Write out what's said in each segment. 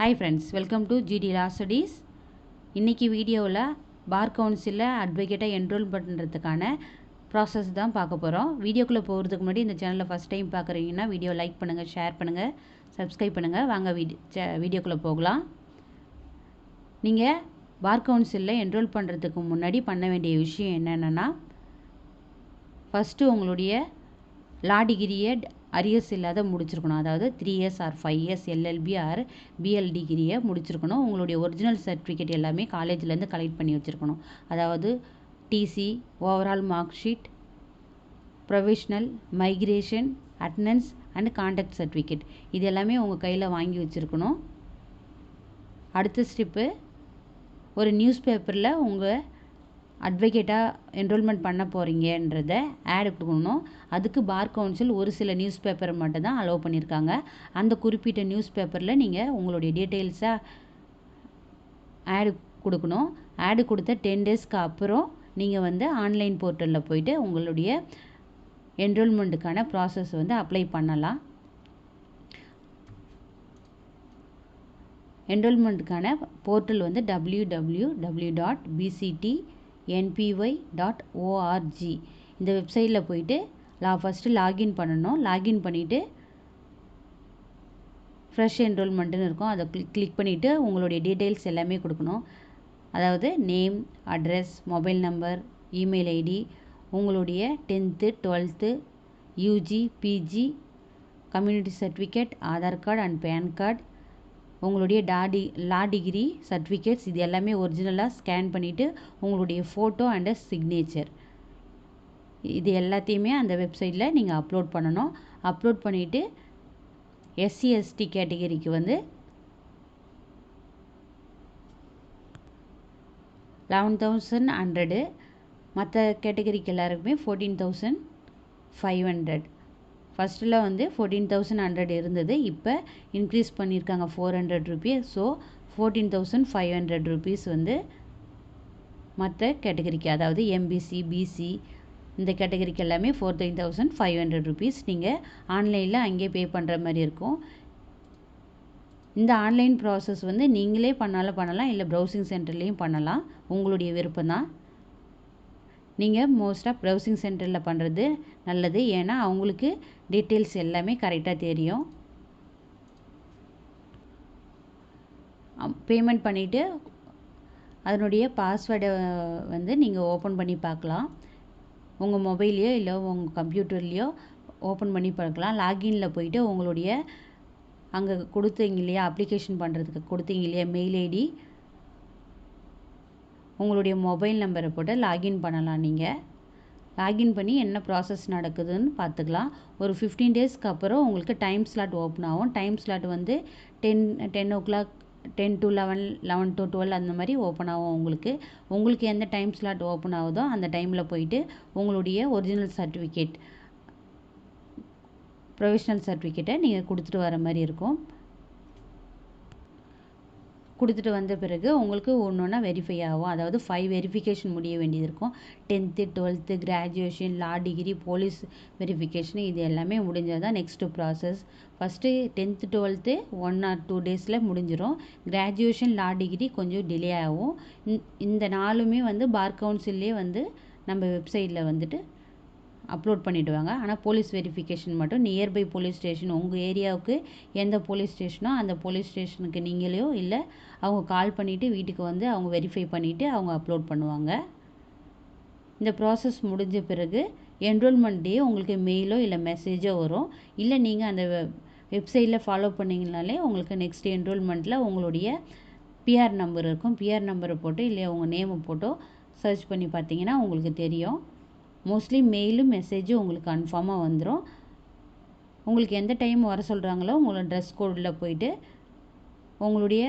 Hi friends, welcome to GD Law Studies. இன்னைக்கு வீடியோவில் பார் கவுன்சிலில் அட்வொகேட்டாக என்ரோல் பண்ணுறதுக்கான ப்ராசஸ் தான் பார்க்க போகிறோம். வீடியோக்குள்ளே போகிறதுக்கு முன்னாடி இந்த சேனலில் ஃபஸ்ட் டைம் பார்க்குறீங்கன்னா வீடியோ லைக் பண்ணுங்கள், ஷேர் பண்ணுங்கள், சப்ஸ்கிரைப் பண்ணுங்கள். வாங்க வீடியோக்குள்ளே போகலாம். நீங்கள் பார் கவுன்சிலில் என்ரோல் பண்ணுறதுக்கு முன்னாடி பண்ண வேண்டிய விஷயம் என்னென்னா, ஃபஸ்ட்டு உங்களுடைய லா டிகிரியை அரியர்ஸ் இல்லாத முடிச்சிருக்கணும். அதாவது 3 years or 5 years LLB or BL டிகிரியை முடிச்சிருக்கணும். உங்களுடைய ஒரிஜினல் சர்டிஃபிகேட் எல்லாமே காலேஜ்லேருந்து கலெக்ட் பண்ணி வச்சுருக்கணும். அதாவது TC, overall mark sheet, provisional, migration, attendance and conduct certificate இது எல்லாமே உங்கள் கையில் வாங்கி வச்சுருக்கணும். அடுத்த ஸ்டெப்பு, ஒரு நியூஸ் பேப்பரில் உங்கள் அட்வொகேட்டாக என்ரோல்மெண்ட் பண்ண போகிறீங்கன்றத ஆட் கொடுக்கணும். அதுக்கு பார் கவுன்சில் ஒரு சில நியூஸ் பேப்பரை மட்டும் தான் அலோவ் பண்ணியிருக்காங்க. அந்த குறிப்பிட்ட நியூஸ் பேப்பரில் நீங்கள் உங்களுடைய டீட்டெயில்ஸை ஆடு கொடுக்கணும். ஆடு கொடுத்த 10 daysக்கு அப்புறம் நீங்கள் ஆன்லைன் போர்ட்டலில் போயிட்டு உங்களுடைய என்ரோல்மெண்ட்டுக்கான ப்ராசஸ் அப்ளை பண்ணலாம். என்ரோல்மெண்ட்டுக்கான போர்ட்டல் www.bctnpy.org இந்த வெப்சைட்டில் போயிட்டு ஃபஸ்ட்டு லாகின் பண்ணணும். லாகின் பண்ணிவிட்டு ஃப்ரெஷ் என்ரோல்மெண்ட்டுன்னு இருக்கும், அதை கிளிக் பண்ணிவிட்டு உங்களுடைய டீட்டெயில்ஸ் எல்லாமே கொடுக்கணும். அதாவது name, address, mobile number, email ID, உங்களுடைய 10th 12th UG, PG, community certificate, Aadhaar card and PAN card, உங்களுடைய லா டிகிரி சர்டிஃபிகேட்ஸ் இது எல்லாமே ஒரிஜினலாக ஸ்கேன் பண்ணிவிட்டு உங்களுடைய ஃபோட்டோ அண்ட் சிக்னேச்சர் இது எல்லாத்தையுமே அந்த வெப்சைட்டில் நீங்கள் அப்லோட் பண்ணணும். அப்லோட் பண்ணிவிட்டு எஸ்சி எஸ்டி கேட்டகரிக்கு 11,100, மற்ற கேட்டகரிக்கு எல்லாருக்குமே 14,500. ஃபஸ்ட்டில் 14,100 இருந்தது, இப்போ இன்க்ரீஸ் பண்ணியிருக்காங்க 400 rupees. ஸோ 14,500 rupees மற்ற கேட்டகரிக்கு, அதாவது எம்பிசி, பிசி இந்த கேட்டகரிக்கு எல்லாமே 14,500 rupees நீங்கள் ஆன்லைனில் அங்கே பே பண்ணுற மாதிரி இருக்கும். இந்த ஆன்லைன் ப்ராசஸ் நீங்களே பண்ணலாம், இல்லை ப்ரௌசிங் சென்டர்லேயும் பண்ணலாம், உங்களுடைய விருப்பம் தான். நீங்கள் மோஸ்ட்டாக ப்ரௌசிங் சென்டரில் பண்ணுறது நல்லது, ஏன்னா அவங்களுக்கு டீட்டெயில்ஸ் எல்லாமே கரெக்டாக தெரியும். பேமெண்ட் பண்ணிவிட்டு அதனுடைய பாஸ்வேர்டை நீங்கள் ஓப்பன் பண்ணி பார்க்கலாம். உங்கள் மொபைல்லையோ இல்லை உங்கள் கம்ப்யூட்டர்லேயோ ஓப்பன் பண்ணி பார்க்கலாம். லாகின்ல போயிட்டு உங்களுடைய அங்கே கொடுத்தீங்க இல்லையா, அப்ளிகேஷன் பண்ணுறதுக்கு கொடுத்தீங்க இல்லையா மெயில் ஐடி, உங்களுடைய மொபைல் நம்பரை போட்டு லாகின் பண்ணலாம். நீங்கள் லாகின் பண்ணி என்ன ப்ராசஸ் நடக்குதுன்னு பார்த்துக்கலாம். ஒரு 15 daysக்கு அப்புறம் உங்களுக்கு டைம் ஸ்லாட் ஓப்பன் ஆகும். Time slot 10 o'clock, 10 to 11, 11 to 12 அந்த மாதிரி ஓப்பன் ஆகும். உங்களுக்கு எந்த டைம் ஸ்லாட் ஓப்பன் ஆகுதோ அந்த டைமில் போயிட்டு உங்களுடைய ஒரிஜினல் சர்டிஃபிகேட், ப்ரொவிஷ்னல் சர்டிஃபிகேட்டை நீங்கள் கொடுத்துட்டு வர மாதிரி இருக்கும். கொடுத்துட்டு வந்த பிறகு உங்களுக்கு ஒன்றா வெரிஃபை ஆகும். அதாவது 5 வெரிஃபிகேஷன் முடிய வேண்டியது இருக்கும். 10th 12th கிராஜுவேஷன், லா டிகிரி, போலீஸ் வெரிஃபிகேஷன் இது எல்லாமே முடிஞ்சால் தான் next process. First 10th 12th 1 or 2 daysல முடிஞ்சிடும். கிராஜுவேஷன், லா டிகிரி கொஞ்சம் டிலே ஆகும். இந்த நாலுமே பார் கவுன்சில்லே நம்ம வெப்சைட்டில் அப்லோட் பண்ணிவிடுவாங்க. ஆனால் போலீஸ் வெரிஃபிகேஷன் மட்டும் நியர்பை போலீஸ் ஸ்டேஷன், உங்கள் ஏரியாவுக்கு எந்த போலீஸ் ஸ்டேஷனோ அந்த போலீஸ் ஸ்டேஷனுக்கு நீங்களோ இல்லை அவங்க கால் பண்ணிவிட்டு வீட்டுக்கு அவங்க வெரிஃபை பண்ணிவிட்டு அவங்க அப்லோட் பண்ணுவாங்க. இந்த ப்ராசஸ் முடிஞ்ச பிறகு என்ரோல்மெண்ட் டே உங்களுக்கு மெயிலோ இல்லை மெசேஜோ வரும். இல்லை நீங்கள் அந்த வெப்சைட்டில் ஃபாலோ பண்ணிங்கனாலே உங்களுக்கு நெக்ஸ்ட் என்ரோல்மெண்ட்டில் உங்களுடைய பிஆர் நம்பர் இருக்கும். பிஆர் நம்பரை போட்டு இல்லை உங்கள் நேமை போட்டோ சர்ச் பண்ணி பார்த்தீங்கன்னா உங்களுக்கு தெரியும். மோஸ்ட்லி மெயிலும் மெசேஜும் உங்களுக்கு கன்ஃபார்மாக வந்துடும். உங்களுக்கு எந்த டைம் வர சொல்கிறாங்களோ உங்களோட ட்ரெஸ் கோடில் போயிட்டு உங்களுடைய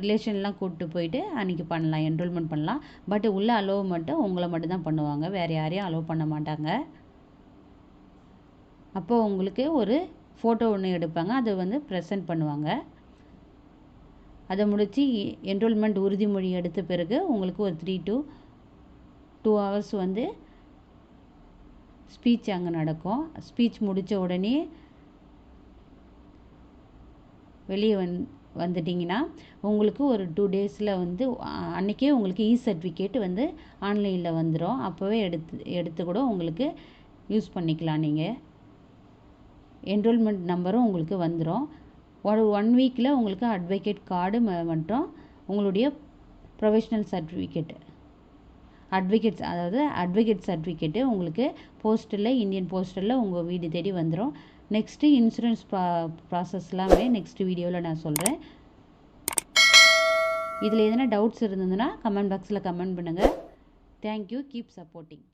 ரிலேஷன்லாம் கூப்பிட்டு போயிட்டு அன்றைக்கி பண்ணலாம், என்ரோல்மெண்ட் பண்ணலாம். பட் உள்ள அலோவ் மட்டும் உங்களை மட்டும் தான் பண்ணுவாங்க, வேறு யாரையும் அலோவ் பண்ண மாட்டாங்க. அப்போது உங்களுக்கு ஒரு ஃபோட்டோ ஒன்று எடுப்பாங்க, அதை ப்ரெசென்ட் பண்ணுவாங்க. அதை முடித்து என்ரோல்மெண்ட் உறுதிமொழி எடுத்த பிறகு உங்களுக்கு ஒரு 3 to 2 hours ஸ்பீச் அங்கே நடக்கும். ஸ்பீச் முடித்த உடனே வெளியே வந்துட்டிங்கன்னா உங்களுக்கு ஒரு 2 டேஸில் வந்து அன்றைக்கே உங்களுக்கு சர்டிஃபிகேட் வந்து ஆன்லைனில் வந்துடும். அப்போவே எடுத்து கூட உங்களுக்கு யூஸ் பண்ணிக்கலாம். நீங்கள் என்ரோல்மெண்ட் நம்பரும் உங்களுக்கு வந்துடும். ஒரு 1 வீக்கில் உங்களுக்கு அட்வொகேட் கார்டு மற்றும் உங்களுடைய ப்ரொஃபஷ்னல் சர்டிஃபிகேட் அட்வொகேட் சர்டிஃபிகேட்டு உங்களுக்கு போஸ்ட்டில் இந்தியன் போஸ்டலில் உங்கள் வீடு தேடி வந்துடும். நெக்ஸ்ட்டு இன்சூரன்ஸ் ப்ராசஸ்லாமே நெக்ஸ்ட் வீடியோவில் நான் சொல்கிறேன். இதில் எதனா டவுட்ஸ் இருந்ததுன்னா கமெண்ட் பாக்ஸில் கமெண்ட் பண்ணுங்கள். தேங்க்யூ. Keep supporting.